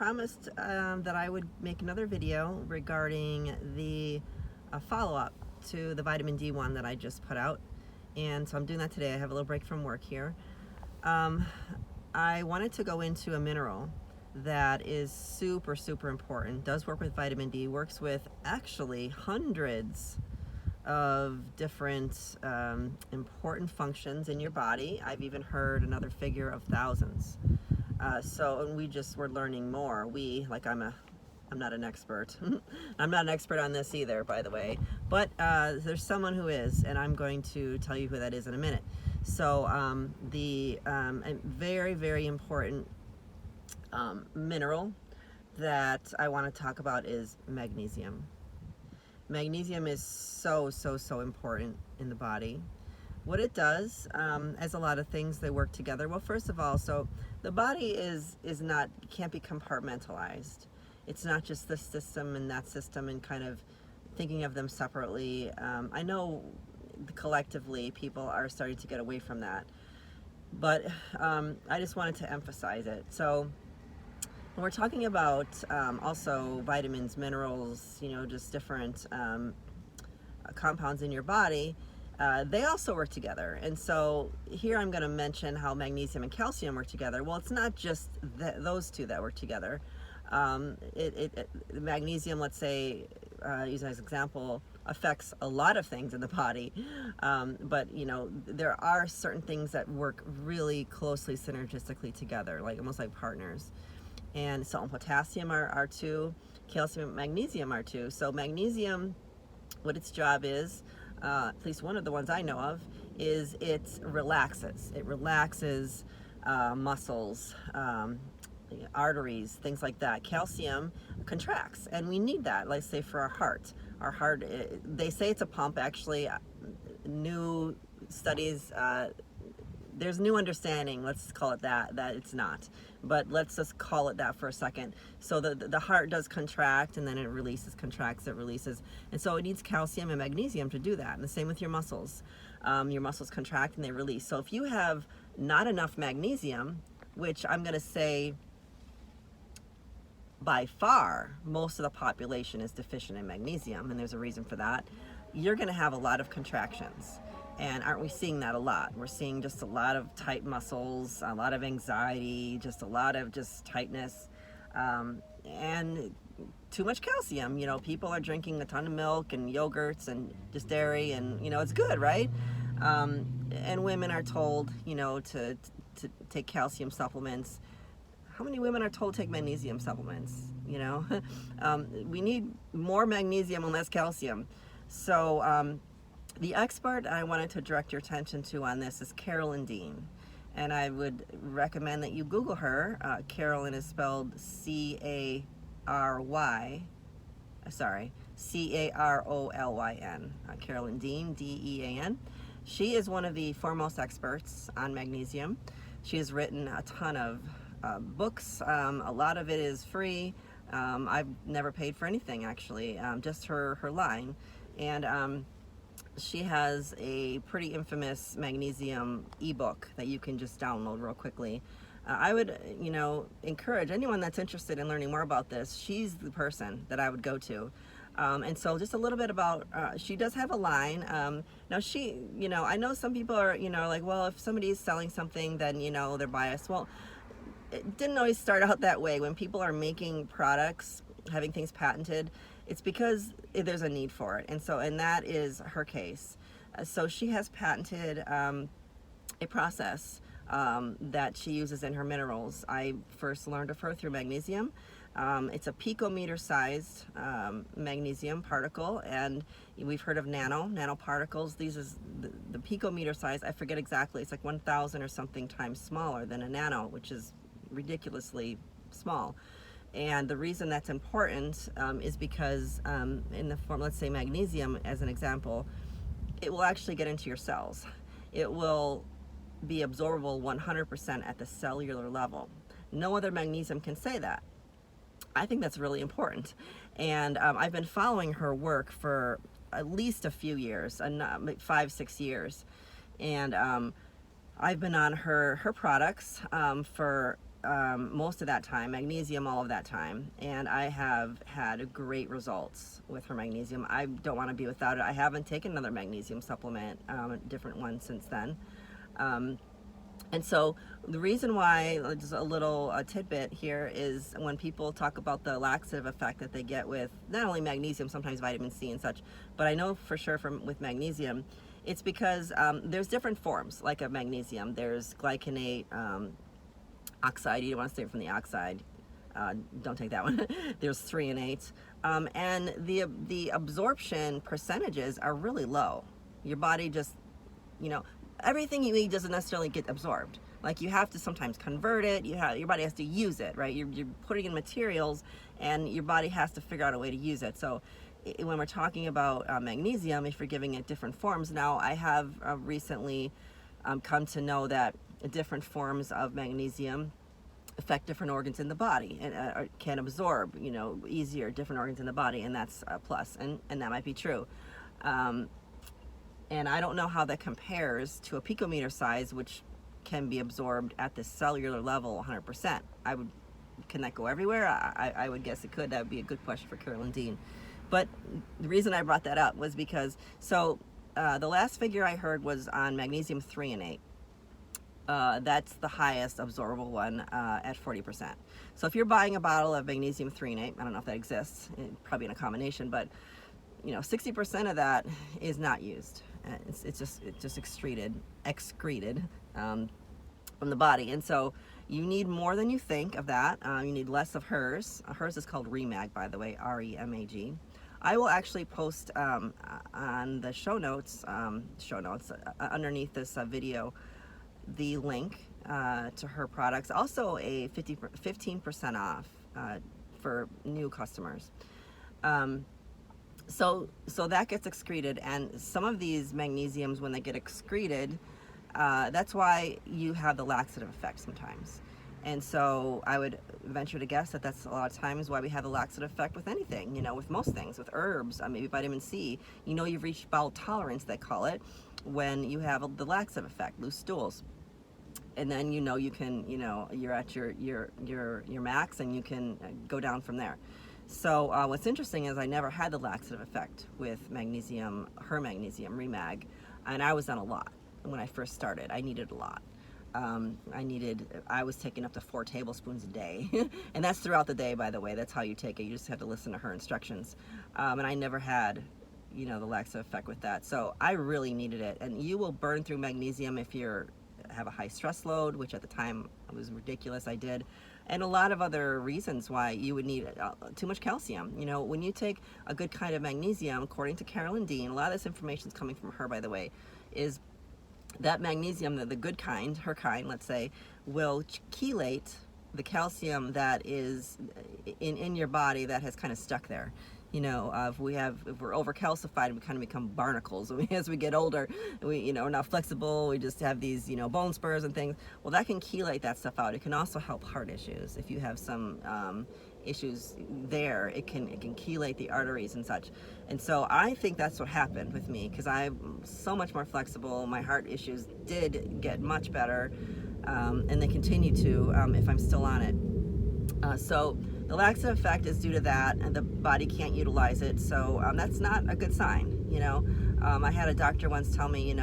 promised that I would make another video regarding the follow-up to the vitamin D one that I just put out, and so I'm doing that today. I have a little break from work here. I wanted to go into a mineral that is super important, does work with vitamin D, works with actually hundreds of different important functions in your body. I've even heard another figure of thousands. And we're learning more. I'm not an expert. I'm not an expert on this either, by the way, but there's someone who is, and I'm going to tell you who that is in a minute. So the very important mineral that I want to talk about is magnesium. Magnesium is so important in the body. What it does, as a lot of things, they work together. Well, first of all, so the body can't be compartmentalized. It's not just this system and that system and kind of thinking of them separately. I know collectively people are starting to get away from that, but I just wanted to emphasize it. So when we're talking about also vitamins, minerals, just different compounds in your body, they also work together. And so here I'm going to mention how magnesium and calcium work together. Well, it's not just those two that work together. Magnesium, let's say, using as an example, affects a lot of things in the body, but there are certain things that work really closely synergistically together, like almost like partners. And salt and potassium are two, calcium and magnesium are two. So magnesium, what its job is, at least one of the ones I know of, is it relaxes. It relaxes muscles, arteries, things like that. Calcium contracts, and we need that. Let's say for our heart. Our heart, they say it's a pump. Actually, new studies, there's new understanding, let's call it that it's not. But let's just call it that for a second. So the heart does contract, and then it releases, contracts, it releases. And so it needs calcium and magnesium to do that. And the same with your muscles. Your muscles contract and they release. So if you have not enough magnesium, which I'm going to say by far most of the population is deficient in magnesium, and there's a reason for that, you're going to have a lot of contractions. And aren't we seeing that a lot? We're seeing just a lot of tight muscles, a lot of anxiety, just a lot of tightness, and too much calcium. People are drinking a ton of milk and yogurts and just dairy, and it's good, right? And women are told, to take calcium supplements. How many women are told to take magnesium supplements? We need more magnesium and less calcium. So the expert I wanted to direct your attention to on this is Carolyn Dean. And I would recommend that you Google her. Carolyn is spelled C-A-R-O-L-Y-N. Carolyn Dean, D-E-A-N. She is one of the foremost experts on magnesium. She has written a ton of books. A lot of it is free. I've never paid for anything, actually, just her line. And she has a pretty infamous magnesium ebook that you can just download real quickly. I would, encourage anyone that's interested in learning more about this. She's the person that I would go to. And so just a little bit about, she does have a line. Now she, I know some people are, like, well, if somebody's selling something, then, they're biased. Well, it didn't always start out that way. When people are making products, having things patented, it's because there's a need for it. And that is her case. So she has patented a process that she uses in her minerals. I first learned of her through magnesium. It's a picometer sized magnesium particle, and we've heard of nanoparticles. These is the picometer size. I forget exactly. It's like 1,000 or something times smaller than a nano, which is ridiculously small. And the reason that's important is because in the form, let's say magnesium as an example, it will actually get into your cells. It will be absorbable 100% at the cellular level. No other magnesium can say that. I think that's really important. And I've been following her work for at least a few years, 5-6 years. And I've been on her products for most of that time, magnesium all of that time, and I have had great results with her magnesium. I don't want to be without it. I haven't taken another magnesium supplement, a different one since then. And so the reason why, just a little tidbit here, is when people talk about the laxative effect that they get with not only magnesium, sometimes vitamin C and such, but I know for sure with magnesium, it's because there's different forms like of magnesium. There's glycinate, oxide. You don't want to stay from the oxide. Don't take that one. There's threonate, and the absorption percentages are really low. Your body just, everything you eat doesn't necessarily get absorbed. Like, you have to sometimes convert it. Your body has to use it, right? You're putting in materials, and your body has to figure out a way to use it. So when we're talking about magnesium, if you're giving it different forms, now I have recently come to know that different forms of magnesium affect different organs in the body and can absorb, easier different organs in the body, and that's a plus, and that might be true. And I don't know how that compares to a picometer size, which can be absorbed at the cellular level 100%. Can that go everywhere? I would guess it could. That would be a good question for Carolyn Dean. But the reason I brought that up was because, the last figure I heard was on magnesium threonate. That's the highest absorbable one at 40%. So if you're buying a bottle of magnesium threonate, I don't know if that exists, probably in a combination, but 60% of that is not used. It's just excreted from the body, and so you need more than you think of that. You need less of hers. Hers is called Remag, by the way, REMAG. I will actually post on the show notes underneath this video the link to her products. Also a 15% off for new customers. So that gets excreted, and some of these magnesiums, when they get excreted, that's why you have the laxative effect sometimes. And so I would venture to guess that that's a lot of times why we have the laxative effect with anything, with most things, with herbs, maybe vitamin C. You've reached bowel tolerance, they call it, when you have the laxative effect, loose stools. And then you can, you're at your max, and you can go down from there. So what's interesting is I never had the laxative effect with magnesium, her magnesium, Remag, and I was on a lot when I first started. I needed a lot. I was taking up to 4 tablespoons a day, and that's throughout the day, by the way. That's how you take it. You just have to listen to her instructions. And I never had, the laxative effect with that. So I really needed it, and you will burn through magnesium if you have a high stress load, which at the time was ridiculous. I did. And a lot of other reasons why you would need too much calcium. When you take a good kind of magnesium, according to Carolyn Dean, a lot of this information is coming from her, by the way, is that magnesium, the good kind, her kind, let's say, will chelate the calcium that is in your body that has kind of stuck there. If we're overcalcified, we kind of become barnacles. As we get older, we're not flexible. We just have these, bone spurs and things. Well, that can chelate that stuff out. It can also help heart issues. If you have some issues there, it can chelate the arteries and such. And so I think that's what happened with me, because I'm so much more flexible. My heart issues did get much better, and they continue to if I'm still on it. So the laxative effect is due to that, and the body can't utilize it. So that's not a good sign. I had a doctor once tell me,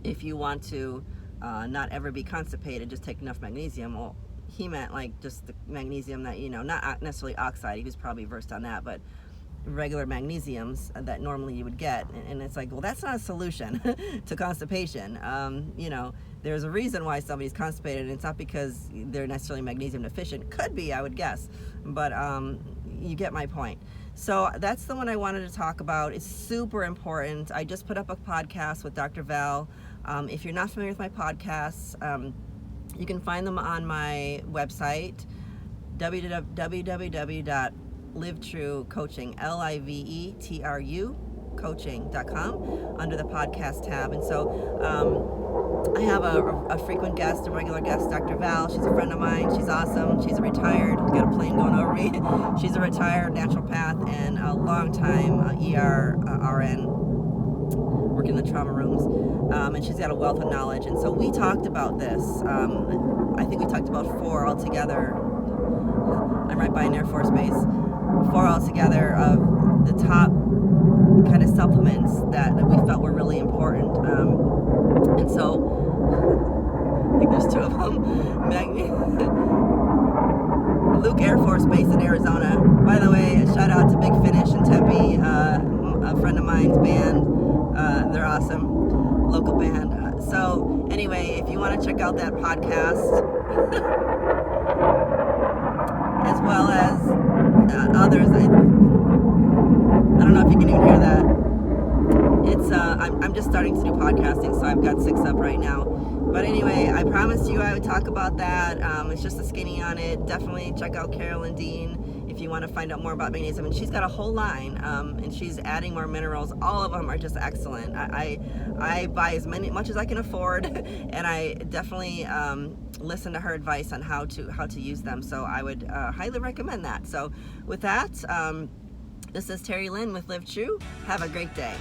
if you want to not ever be constipated, just take enough magnesium. Well, he meant like just the magnesium that, not necessarily oxide. He was probably versed on that, but regular magnesiums that normally you would get. And it's like, well, that's not a solution to constipation. There's a reason why somebody's constipated, and it's not because they're necessarily magnesium deficient. Could be, I would guess, but you get my point. So that's the one I wanted to talk about. It's super important. I just put up a podcast with Dr. Val. If you're not familiar with my podcasts, you can find them on my website, www.livetruecoaching, LIVETRU coaching.com, under the podcast tab. And so I have a frequent guest, a regular guest, Dr. Val. She's a friend of mine. She's awesome. She's a retired, got a plane going over me. She's a retired naturopath and a long-time ER RN. working in the trauma rooms, and she's got a wealth of knowledge. And so we talked about this. I think we talked about 4 altogether. I'm right by an Air Force base. 4 altogether of the top kind of supplements that we felt were really important. And so I think there's 2 of them. Luke Air Force Base in Arizona. By the way, a shout out to Big Finish in Tempe, a friend of mine's band. They're awesome, local band. So anyway, if you want to check out that podcast, as well as others, I don't know if you can even hear that. It's I'm just starting to do podcasting, so I've got 6 up right now. But anyway, I promised you I would talk about that. It's just a skinny on it. Definitely check out Carolyn Dean if you want to find out more about magnesium. And she's got a whole line, and she's adding more minerals. All of them are just excellent. I buy as much as I can afford, and I definitely listen to her advice on how to use them. So I would highly recommend that. So with that, this is Terry Lynn with Live True. Have a great day.